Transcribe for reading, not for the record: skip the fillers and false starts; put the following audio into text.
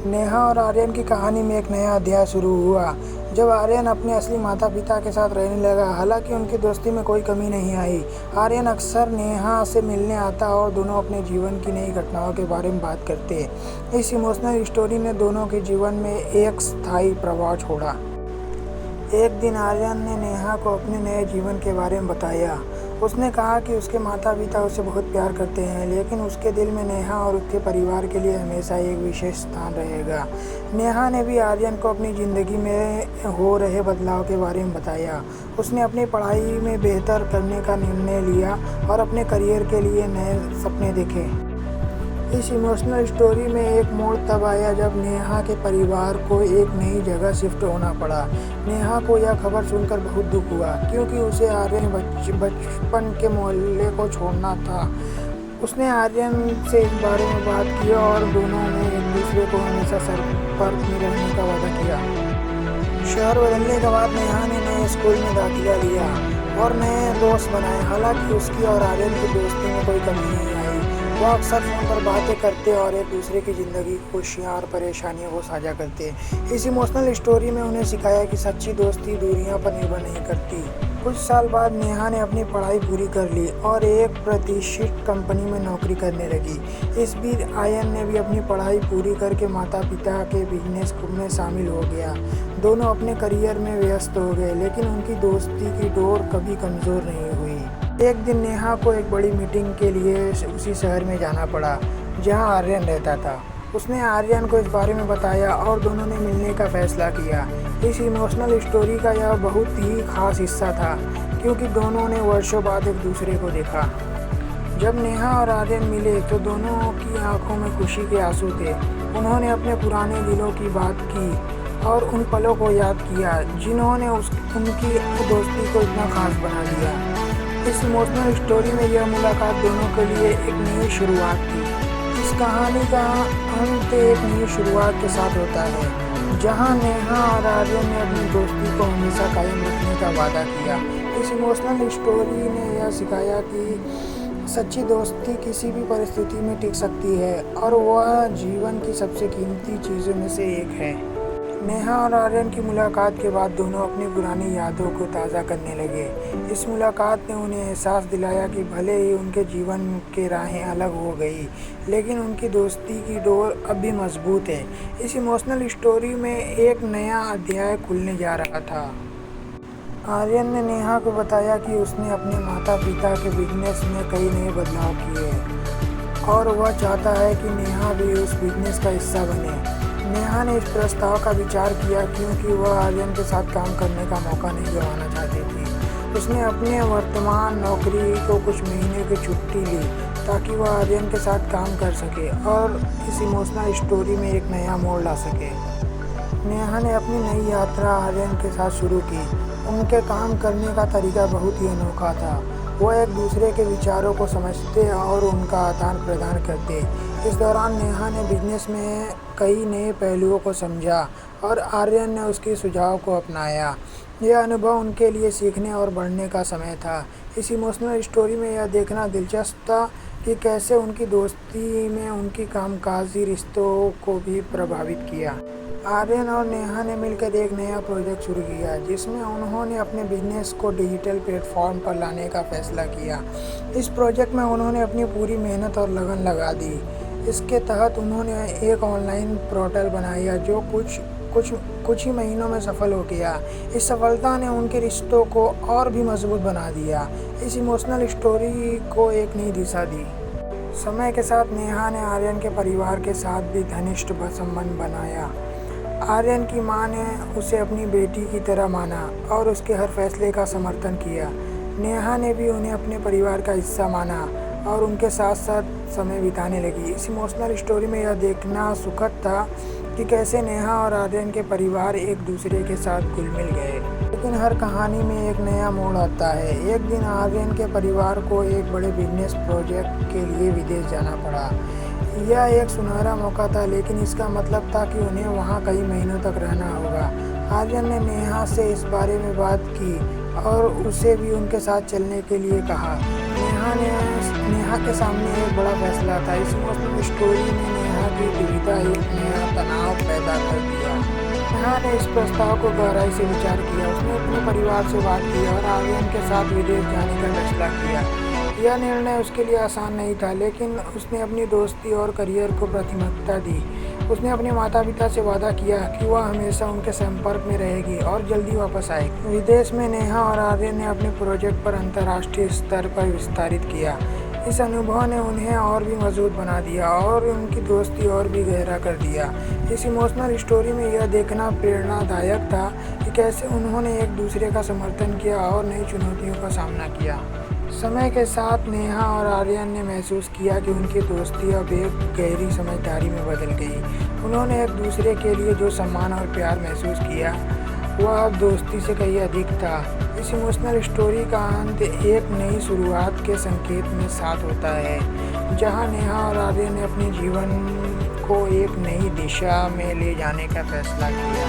नेहा और आर्यन की कहानी में एक नया अध्याय शुरू हुआ जब आर्यन अपने असली माता-पिता के साथ रहने लगा। हालांकि उनकी दोस्ती में कोई कमी नहीं आई। आर्यन अक्सर नेहा से मिलने आता और दोनों अपने जीवन की नई घटनाओं के बारे में बात करते। इस इमोशनल स्टोरी ने दोनों के जीवन में एक स्थायी प्रभाव छोड़ा। एक दिन आर्यन ने नेहा को अपने नए जीवन के बारे में बताया। उसने कहा कि उसके माता-पिता उसे बहुत प्यार करते हैं, लेकिन उसके दिल में नेहा और उसके परिवार के लिए हमेशा एक विशेष स्थान रहेगा। नेहा ने भी आर्यन को अपनी ज़िंदगी में हो रहे बदलाव के बारे में बताया। उसने अपनी पढ़ाई में बेहतर करने का निर्णय लिया और अपने करियर के लिए नए सपने देखे। इस इमोशनल स्टोरी में एक मोड़ तब आया जब नेहा के परिवार को एक नई जगह शिफ्ट होना पड़ा। नेहा को यह खबर सुनकर बहुत दुख हुआ, क्योंकि उसे आर्यन बचपन के मोहल्ले को छोड़ना था। उसने आर्यन से इस बारे में बात की और दोनों ने एक दूसरे को हमेशा संपर्क में रहने का वादा किया। शहर बदलने के बाद नेहा ने नए स्कूल में दाखिला लिया और नए दोस्त बनाए। हालांकि उसकी और आर्यन की दोस्ती में कोई कमी नहीं आई। वो अक्सर फोन पर बातें करते और एक दूसरे की ज़िंदगी की खुशियाँ और परेशानियों को साझा करते। इस इमोशनल स्टोरी में उन्हें सिखाया कि सच्ची दोस्ती दूरियों पर निर्भर नहीं करती। कुछ साल बाद नेहा ने अपनी पढ़ाई पूरी कर ली और एक प्रतिष्ठित कंपनी में नौकरी करने लगी। इस बीच आर्यन ने भी अपनी पढ़ाई पूरी करके माता पिता के बिजनेस में शामिल हो गया। दोनों अपने करियर में व्यस्त हो गए, लेकिन उनकी दोस्ती की डोर कभी कमज़ोर नहीं हुई। एक दिन नेहा को एक बड़ी मीटिंग के लिए उसी शहर में जाना पड़ा जहां आर्यन रहता था। उसने आर्यन को इस बारे में बताया और दोनों ने मिलने का फैसला किया। इस इमोशनल स्टोरी का यह बहुत ही खास हिस्सा था, क्योंकि दोनों ने वर्षों बाद एक दूसरे को देखा। जब नेहा और आर्यन मिले तो दोनों की आंखों में खुशी के आंसू थे। उन्होंने अपने पुराने दिलों की बात की और उन पलों को याद किया जिन्होंने उनकी दोस्ती को इतना खास बना दिया। इस इमोशनल स्टोरी में यह मुलाकात दोनों के लिए एक नई शुरुआत थी। इस कहानी का अंत एक नई शुरुआत के साथ होता है, जहां नेहा और आर्यन ने अपनी दोस्ती को हमेशा कायम रखने का वादा किया। इस इमोशनल स्टोरी ने यह सिखाया कि सच्ची दोस्ती किसी भी परिस्थिति में टिक सकती है और वह जीवन की सबसे कीमती चीज़ों में से एक है। नेहा और आर्यन की मुलाकात के बाद दोनों अपनी पुरानी यादों को ताज़ा करने लगे। इस मुलाकात ने उन्हें एहसास दिलाया कि भले ही उनके जीवन के राहें अलग हो गई, लेकिन उनकी दोस्ती की डोर अब भी मजबूत है। इस इमोशनल स्टोरी में एक नया अध्याय खुलने जा रहा था। आर्यन ने नेहा को बताया कि उसने अपने माता पिता के बिजनेस में कई नए बदलाव किए और वह चाहता है कि नेहा भी उस बिजनेस का हिस्सा बने। नेहा ने इस प्रस्ताव का विचार किया क्योंकि वह आर्यन के साथ काम करने का मौका नहीं गंवाना चाहती थी। उसने अपने वर्तमान नौकरी को कुछ महीने की छुट्टी ली ताकि वह आर्यन के साथ काम कर सके और इस इमोशनल स्टोरी में एक नया मोड़ ला सके। नेहा ने अपनी नई यात्रा आर्यन के साथ शुरू की। उनके काम करने का तरीका बहुत ही अनोखा था। वो एक दूसरे के विचारों को समझते और उनका आदान प्रदान करते। इस दौरान नेहा ने बिजनेस में कई नए पहलुओं को समझा और आर्यन ने उसके सुझाव को अपनाया। यह अनुभव उनके लिए सीखने और बढ़ने का समय था। इस इमोशनल स्टोरी में यह देखना दिलचस्प था कि कैसे उनकी दोस्ती में उनकी कामकाजी रिश्तों को भी प्रभावित किया। आर्यन और नेहा ने मिलकर एक नया प्रोजेक्ट शुरू किया जिसमें उन्होंने अपने बिजनेस को डिजिटल प्लेटफॉर्म पर लाने का फैसला किया। इस प्रोजेक्ट में उन्होंने अपनी पूरी मेहनत और लगन लगा दी। इसके तहत उन्होंने एक ऑनलाइन पोर्टल बनाया जो कुछ ही महीनों में सफल हो गया। इस सफलता ने उनके रिश्तों को और भी मजबूत बना दिया। इस इमोशनल स्टोरी को एक नई दिशा दी। समय के साथ नेहा ने आर्यन के परिवार के साथ भी घनिष्ठ संबंध बनाया। आर्यन की मां ने उसे अपनी बेटी की तरह माना और उसके हर फैसले का समर्थन किया। नेहा ने भी उन्हें अपने परिवार का हिस्सा माना और उनके साथ साथ समय बिताने लगी। इस इमोशनल स्टोरी में यह देखना सुखद था कि कैसे नेहा और आर्यन के परिवार एक दूसरे के साथ घुल मिल गए। लेकिन हर कहानी में एक नया मोड़ आता है। एक दिन आर्यन के परिवार को एक बड़े बिजनेस प्रोजेक्ट के लिए विदेश जाना पड़ा। यह एक सुनहरा मौका था, लेकिन इसका मतलब था कि उन्हें वहां कई महीनों तक रहना होगा। आर्यन ने नेहा से इस बारे में बात की और उसे भी उनके साथ चलने के लिए कहा। नेहा के सामने एक बड़ा फैसला था। इस इमोशनल स्टोरी में नेहा की दुविधा एक नया तनाव पैदा कर दिया। नेहा ने इस प्रस्ताव को गहराई से विचार किया। उसने अपने परिवार से बात की और आर्यन के साथ विदेश जाने का फैसला किया। यह निर्णय उसके लिए आसान नहीं था, लेकिन उसने अपनी दोस्ती और करियर को प्राथमिकता दी। उसने अपने माता-पिता से वादा किया कि वह हमेशा उनके संपर्क में रहेगी और जल्दी वापस आएगी। विदेश में नेहा और आर्यन ने अपने प्रोजेक्ट पर अंतर्राष्ट्रीय स्तर पर विस्तारित किया। इस अनुभव ने उन्हें और भी मजबूत बना दिया और उनकी दोस्ती और भी गहरा कर दिया। इस इमोशनल स्टोरी में यह देखना प्रेरणादायक था कि कैसे उन्होंने एक दूसरे का समर्थन किया और नई चुनौतियों का सामना किया। समय के साथ नेहा और आर्यन ने महसूस किया कि उनकी दोस्ती अब एक गहरी समझदारी में बदल गई। उन्होंने एक दूसरे के लिए जो सम्मान और प्यार महसूस किया, वह अब दोस्ती से कहीं अधिक था। इस इमोशनल स्टोरी का अंत एक नई शुरुआत के संकेत में साथ होता है, जहां नेहा और आर्यन ने अपने जीवन को एक नई दिशा में ले जाने का फैसला किया।